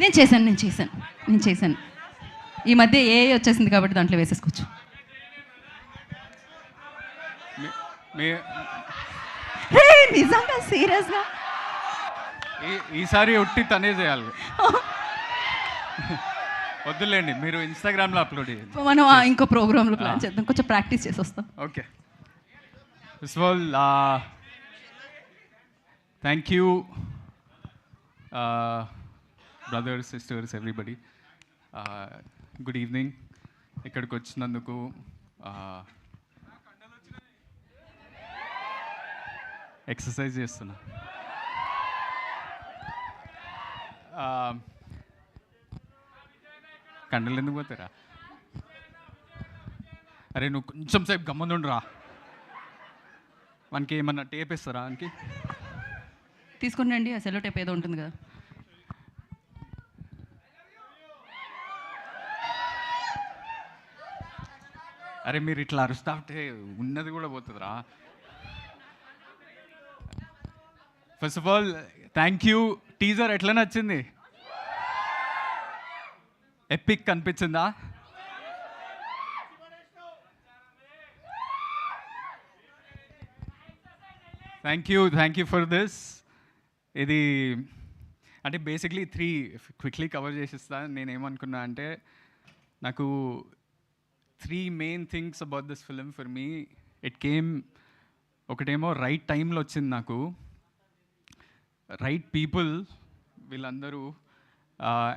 నేను చేశాను. ఈ మధ్య ఏ వచ్చేసింది కాబట్టి దాంట్లో వేసేసుకోవచ్చు. నిజంగా సీరియస్గా ఈసారి ఒట్టి తనే చేయాలి. వద్దులేండి, మీరు ఇన్స్టాగ్రామ్లో అప్లోడ్ చేయండి. మనం ఇంకో ప్రోగ్రాంలో ప్లాన్ చేద్దాం, కొంచెం ప్రాక్టీస్ చేసి వస్తాం. Okay. First of all thank you brothers, sisters, everybody. Good evening. ఇక్కడికి వచ్చినందుకు ఎక్సర్సైజ్ చేస్తున్నా. కండలు ఎందుకు పోతారా? అరే నువ్వు కొంచెం సేపు గమ్మునుండురా. మనకి ఏమన్నా టేప్ ఇస్తారా? మనకి తీసుకుంటండి, ఆ సెల్లో టేప్ ఏదో ఉంటుంది కదా. అరే మీరు ఇట్లా అరుస్తా ఉంటే ఉన్నది కూడా పోతుందిరా. First of all thank you. Teaser ఎట్లా నచ్చింది? ఎపిక్ కనిపించిందా? Thank you for this. ఇది అంటే బేసిక్లీ 3 క్విక్లీ కవర్ చేసిస్తా. నేనేమనుకున్నా అంటే, నాకు 3 main things about this film for me. It came, ఒకటేమో రైట్ టైంలో వచ్చింది నాకు, రైట్ పీపుల్ వీళ్ళందరూ,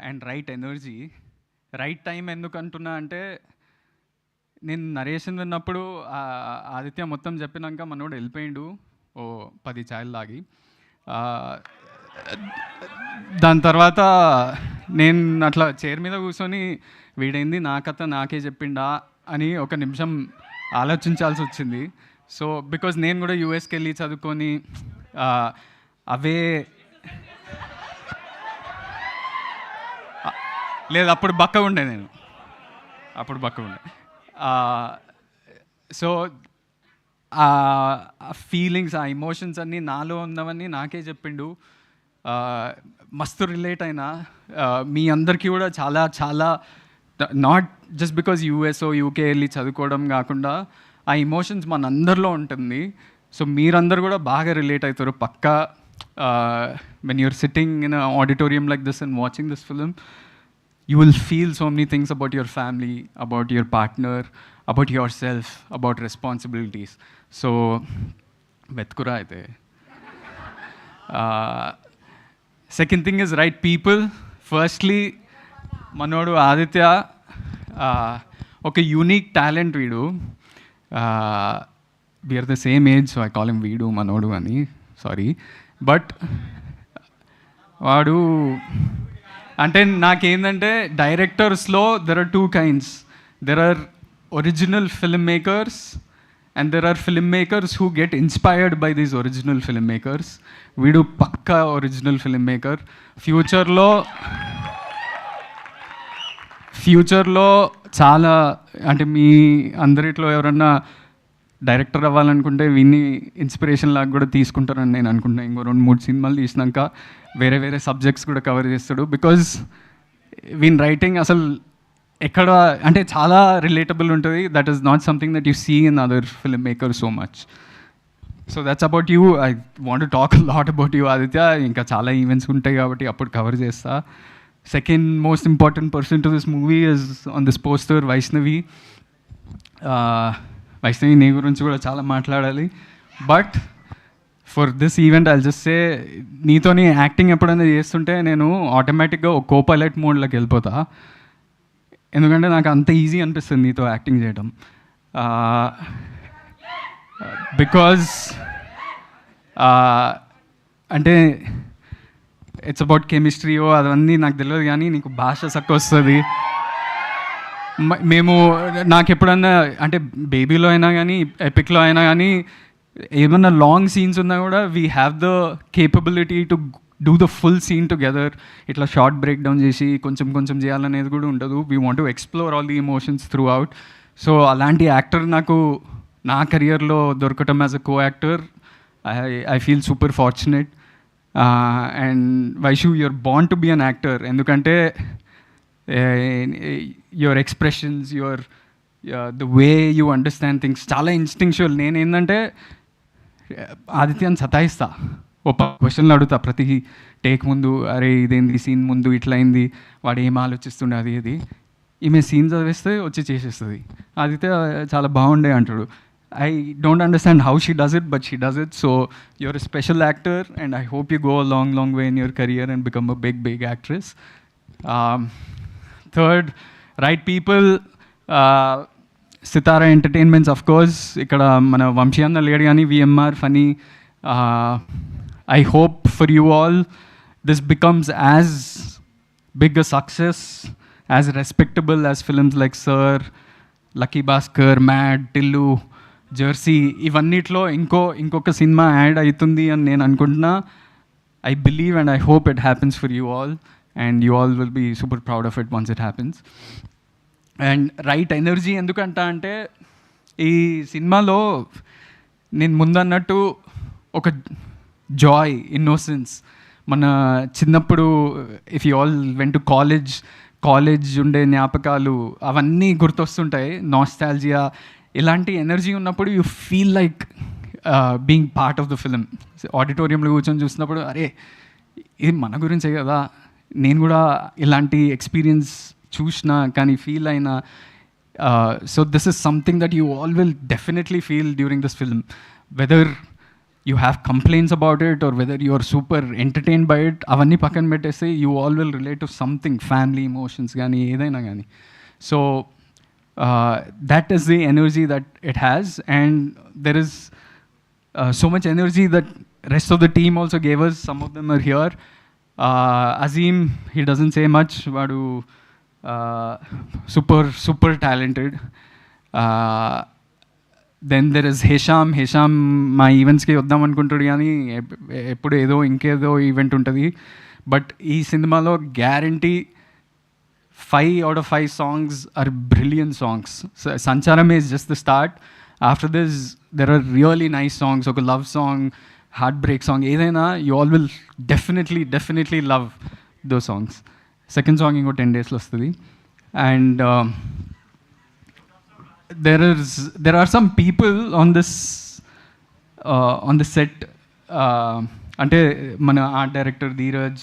and right energy. Right time ఎందుకు అంటున్నా అంటే, నేను నరేషన్ విన్నప్పుడు ఆదిత్య మొత్తం చెప్పినాక మనోడు వెళ్ళిపోయిండు ఓ 10 ఛాయలు తాగి. దాని తర్వాత నేను అట్లా చైర్ మీద కూర్చొని వీడైంది నా కథ నాకే చెప్పిండా అని ఒక నిమిషం ఆలోచించాల్సి వచ్చింది. సో బికాజ్ నేను కూడా యూఎస్కి వెళ్ళి చదువుకొని అవే లేదు, అప్పుడు బక్క ఉండే, సో ఆ ఫీలింగ్స్, ఆ ఎమోషన్స్ అన్నీ నాలో ఉన్నవన్నీ నాకే చెప్పిండు. మస్తు రిలేట్ అయినా. మీ అందరికీ కూడా చాలా చాలా, నాట్ జస్ట్ బికాజ్ యూఎస్ఓ యూకే వెళ్ళి చదువుకోవడం కాకుండా ఆ ఎమోషన్స్ మన అందరిలో ఉంటుంది. సో మీరందరూ కూడా బాగా రిలేట్ అవుతారు పక్కా. When you're sitting in a auditorium like this and watching this film, you will feel so many things about your family, about your partner, about yourself, about responsibilities. So vetkura aithe. Second thing is right people. Firstly, manodu Aditya oka unique talent veedu. We are the same age, so I call him Veedu Manodu ani. Sorry, but vaadu అంటే నాకేంటంటే, డైరెక్టర్స్లో there are 2 kinds. There are original film makers and there are film makers who get inspired by these original film makers. వీడు పక్కా original film maker. ఫ్యూచర్లో చాలా, అంటే మీ అందరిట్లో ఎవరన్నా director అవ్వాలనుకుంటే వీన్ని ఇన్స్పిరేషన్ లాగా కూడా తీసుకుంటారని నేను అనుకుంటున్నాను. ఇంకో 2-3 సినిమాలు తీసినాక వేరే సబ్జెక్ట్స్ కూడా కవర్ చేస్తాడు. బికాజ్ వీన్ రైటింగ్ అసలు ఎక్కడ అంటే చాలా రిలేటబుల్ ఉంటుంది. That is not something that you see in other film maker so much. So that's about you. I want to talk lot about you Aditya. ఇంకా చాలా ఈవెంట్స్ ఉంటాయి కాబట్టి అప్పుడు కవర్ చేస్తా. Second most important person to this movie is on this poster Vaishnavi. Vaishnavi నీ గురించి కూడా చాలా మాట్లాడాలి. But for this event I'll just say, నీతోని యాక్టింగ్ ఎప్పుడైనా చేస్తుంటే నేను ఆటోమేటిక్గా ఒక కో-పైలట్ మోడ్లోకి వెళ్ళిపోతా. ఎందుకంటే నాకు అంత ఈజీ అనిపిస్తుంది నీతో యాక్టింగ్ చేయడం. బికాజ్ అంటే ఇట్స్ అబౌట్ కెమిస్ట్రీయో అవన్నీ నాకు తెలియదు, కానీ నీకు భాష చక్కగా వస్తుంది. మేము నాకు ఎప్పుడన్నా అంటే బేబీలో అయినా కానీ ఎపిక్లో అయినా కానీ ఏమన్నా లాంగ్ సీన్స్ ఉన్నా కూడా we have the capability to do the full scene together. ఇట్లా షార్ట్ బ్రేక్ డౌన్ చేసి కొంచెం చేయాలనేది కూడా ఉండదు. We want to explore all the emotions throughout. So అలాంటి యాక్టర్ నాకు నా కెరియర్లో దొరకటం as a co actor, I feel super fortunate. And Vaishu you're born to be an actor. ఎందుకంటే your expressions, your the way you understand things చాలా instinctual. నేను ఏంటంటే ఆదిత్యాన్ని సతాయిస్తా, ఓ క్వశ్చన్లు అడుగుతా ప్రతి టేక్ ముందు, అరే ఇదేంది సీన్ ముందు ఇట్లా అయింది, వాడు ఏం ఆలోచిస్తుండే అది ఇది. ఈమె సీన్ చదివేస్తే వచ్చి చేసేస్తుంది. ఆదిత్య చాలా బాగుండే అంటాడు. I don't understand how she does it, but she does it. So you're a special actor, and I hope you go a long, long way in your career and become a big, big actress. Third, right people. Sitara Entertainments, of course. Ikkada mana Vamshi anna ledi ani VMR funny. I hope for you all this becomes as big a success, as respectable as films like Sir, Lucky Bhaskar, Mad, Tillu, Jersey ఇవన్నిట్లో ఇంకొక సినిమా add అవుతుంది అని నేను అనుకుంటున్నా. I believe and I hope it happens for you all, and you all will be super proud of it once it happens. And right energy ఎందుకంట అంటే, ఈ సినిమాలో నేను ముందన్నట్టు ఒక జాయ్, ఇన్నోసెన్స్, మన చిన్నప్పుడు if you all went to college ఉండే జ్ఞాపకాలు అవన్నీ గుర్తొస్తుంటాయి. నాస్టాల్జియా, ఇలాంటి ఎనర్జీ ఉన్నప్పుడు you feel like being part of the film. ఆడిటోరియంలో కూర్చొని చూసినప్పుడు అరే ఇది మన గురించే కదా, నేను కూడా ఇలాంటి ఎక్స్పీరియన్స్ చూసిన కానీ ఫీల్ అయినా. So this is something that you all will definitely feel during this film, whether you have complaints about it or whether you are super entertain by it. అవన్నీ పక్కన పెట్టేస్తే you all will relate to something, family emotions కానీ ఏదైనా కానీ. So that is the energy that it has, and there is so much energy that rest of the team also gave us. Some of them are here. Azim, he doesn't say much, vadu super talented. Then there is Hesham మా ఈవెంట్స్కి వద్దాం అనుకుంటాడు కానీ ఎప్పుడు ఏదో ఇంకేదో event ఉంటుంది. But ఈ సినిమాలో guarantee 5 out of 5 songs are brilliant songs. So Sancharam is just the start. After this, there are really nice songs. Oka love song, heartbreak song, edaina you all will definitely love those songs. Second song ingo 10 days lo vastadi. And there are some people on the set, ante mana art director Dheeraj,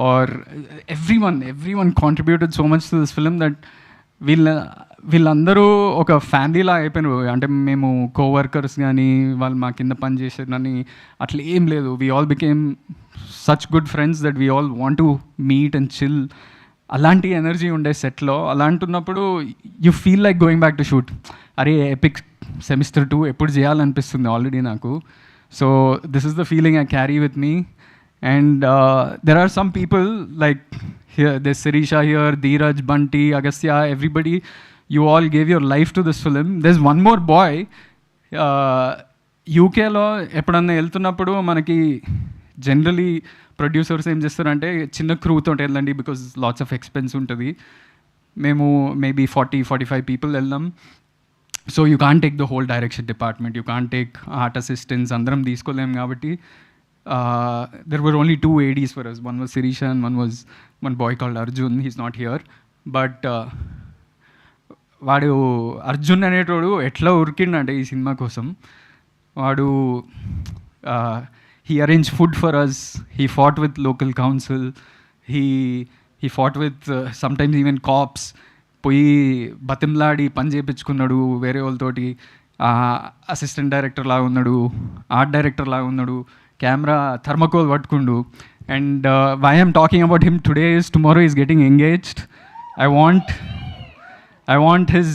or everyone contributed so much to this film that వీళ్ళందరూ ఒక ఫ్యామిలీలా అయిపోయినారు. అంటే మేము coworkers కానీ వాళ్ళు మా కింద పని చేసేదని అట్లా ఏం లేదు. We all became such good friends that we all want to meet and chill. అలాంటి ఎనర్జీ ఉండే సెట్లో. అలాంటున్నప్పుడు you feel like going back to shoot. అరే ఎపిక్ సెమిస్టర్ 2 ఎప్పుడు చేయాలనిపిస్తుంది ఆల్రెడీ నాకు. So this is the feeling I carry with me. And there are some people like here, there's Sirisha here, Dheeraj, Bunty, Agastya, everybody. You all gave your life to this film. There's one more boy. యూకేలో ఎప్పుడన్నా వెళ్తున్నప్పుడు మనకి generally producers ఏం చేస్తారంటే చిన్న క్రూతో వెళ్ళండి because lots of expense ఉంటుంది. మేము మేబీ 40-45 పీపుల్ వెళ్దాం. So you can't take the whole direction department, you can't take art assistants, అందరం తీసుకోలేము. కాబట్టి there were only 2 ADs for us. One was Sirisha and one boy called Arjun. He's not here. But వాడు అర్జున్ అనేటోడు ఎట్లా ఉరికిండంటే ఈ cinema కోసం. వాడు he arranged food for us. He fought with local council. He fought with sometimes even cops. పోయి బతిమలాడి పని చేయించుకున్నాడు వేరే వాళ్ళతోటి. అసిస్టెంట్ డైరెక్టర్ లాగా ఉన్నాడు, ఆర్ట్ డైరెక్టర్ లాగా ఉన్నాడు, కెమెరా థర్మకోల్ పట్టుకుండు. And why I'm talking about him today is tomorrow is getting engaged. I want his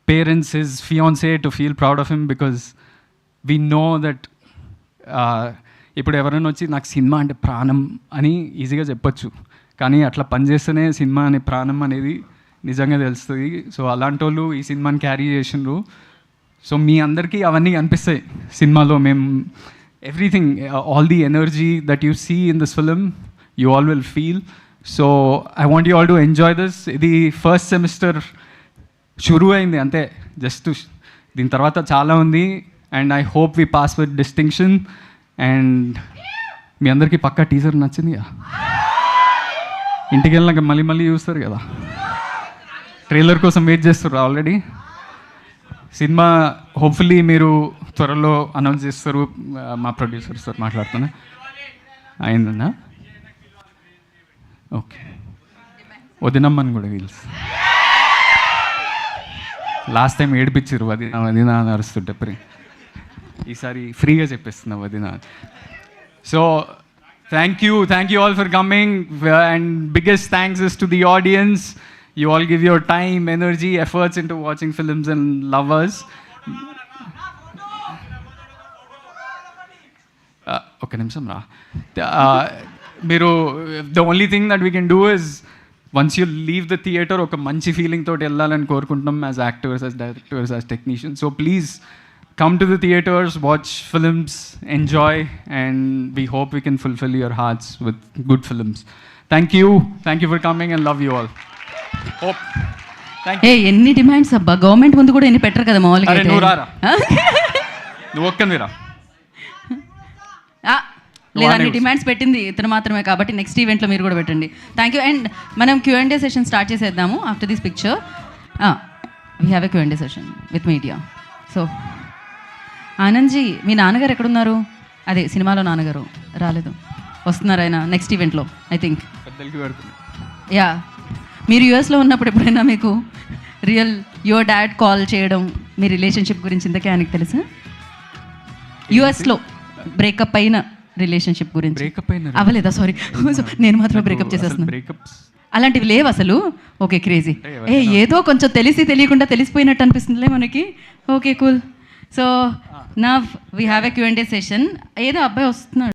parents, his fiancé to feel proud of him because we know that ఇప్పుడు ఎవరైనా వచ్చి నాకు cinema అంటే ప్రాణం అని ఈజీగా చెప్పచ్చు, కానీ అట్లా పనిచేస్తేనే సినిమా అనే ప్రాణం అనేది నిజంగా తెలుస్తుంది. సో అలాంటి వాళ్ళు ఈ సినిమాని క్యారీ చేసిండ్రు. సో మీ అందరికీ అవన్నీ అనిపిస్తాయి సినిమాలో. మేము everything, all the energy that you see in this film, you all will feel. So I want you all to enjoy this. ఇది ఫస్ట్ సెమిస్టర్ షురూ అయింది అంతే, జస్ట్ దీని తర్వాత చాలా ఉంది. And I hope we pass with distinction. And మీ అందరికీ పక్కా టీజర్ నచ్చింది కదా, ఇంటికి వెళ్ళినాక మళ్ళీ మళ్ళీ చూస్తారు కదా, ట్రైలర్ కోసం వెయిట్ చేస్తారు ఆల్రెడీ. సినిమా హోప్ఫుల్లీ మీరు త్వరలో అనౌన్స్ చేస్తారు. మా ప్రొడ్యూసర్స్ తోటి మాట్లాడుతున్నా. అయిందన్నా? ఓకే, వదినమ్మని కూడా వీల్స్ లాస్ట్ టైం ఏడిపించారు వదిన వదిన అని అరుస్తుంటే ఈసారి ఫ్రీగా చెప్పేస్తున్నా వదిన. So thank you all for coming, and biggest thanks is to the audience. You all give your time, energy, efforts into watching films and love us. Okay, nimsam ra. మీరు the only thing that we can do is once you leave the theatre ఒక మంచి feeling తోటి వెళ్ళాలని కోరుకుంటున్నాం as actors, as directors, as technicians. So please come to the theatres, watch films, enjoy, and we hope we can fulfill your hearts with good films. Thank you for coming, and love you all. Hope. Thank you. ఎన్ని demands అబ్బా, government ముందు కూడా ఎన్ని పెట్టరు కదా మామూలుగా. అరే నువ్వు రారా, నువ్వు ఒక్కనిరా. లేదా అన్ని డిమాండ్స్ పెట్టింది ఇతను మాత్రమే, కాబట్టి నెక్స్ట్ ఈవెంట్లో మీరు కూడా పెట్టండి. Thank you. అండ్ మనం Q&A సెషన్ స్టార్ట్ చేసేద్దాము after this picture. We have a Q&A session with media. So Anandji, మీ నాన్నగారు ఎక్కడున్నారు? అదే సినిమాలో నాన్నగారు రాలేదు, వస్తున్నారు ఆయన నెక్స్ట్ ఈవెంట్లో ఐ థింక్. పెద్దలకి పెడుతుంది. యా, మీరు యూఎస్లో ఉన్నప్పుడు ఎప్పుడైనా మీకు యువర్ డాడ్ కాల్ చేయడం మీ రిలేషన్షిప్ గురించి ఇంతకే ఆయనకి తెలుసా? యూఎస్లో బ్రేకప్ అయిన రిలేషన్షిప్ గురించి. బ్రేకప్ అయిన అవ్వలేదా? సారీ, నేను మాత్రం బ్రేకప్ చేసేస్తున్నాను. బ్రేకప్స్ అలాంటివి లేవు అసలు. Okay, crazy. ఏదో కొంచెం తెలియకుండా తెలిసిపోయినట్టు అనిపిస్తుందిలే మనకి. Okay, cool. So now we have a Q&A session. ఏదో అబ్బాయి వస్తున్నాడు.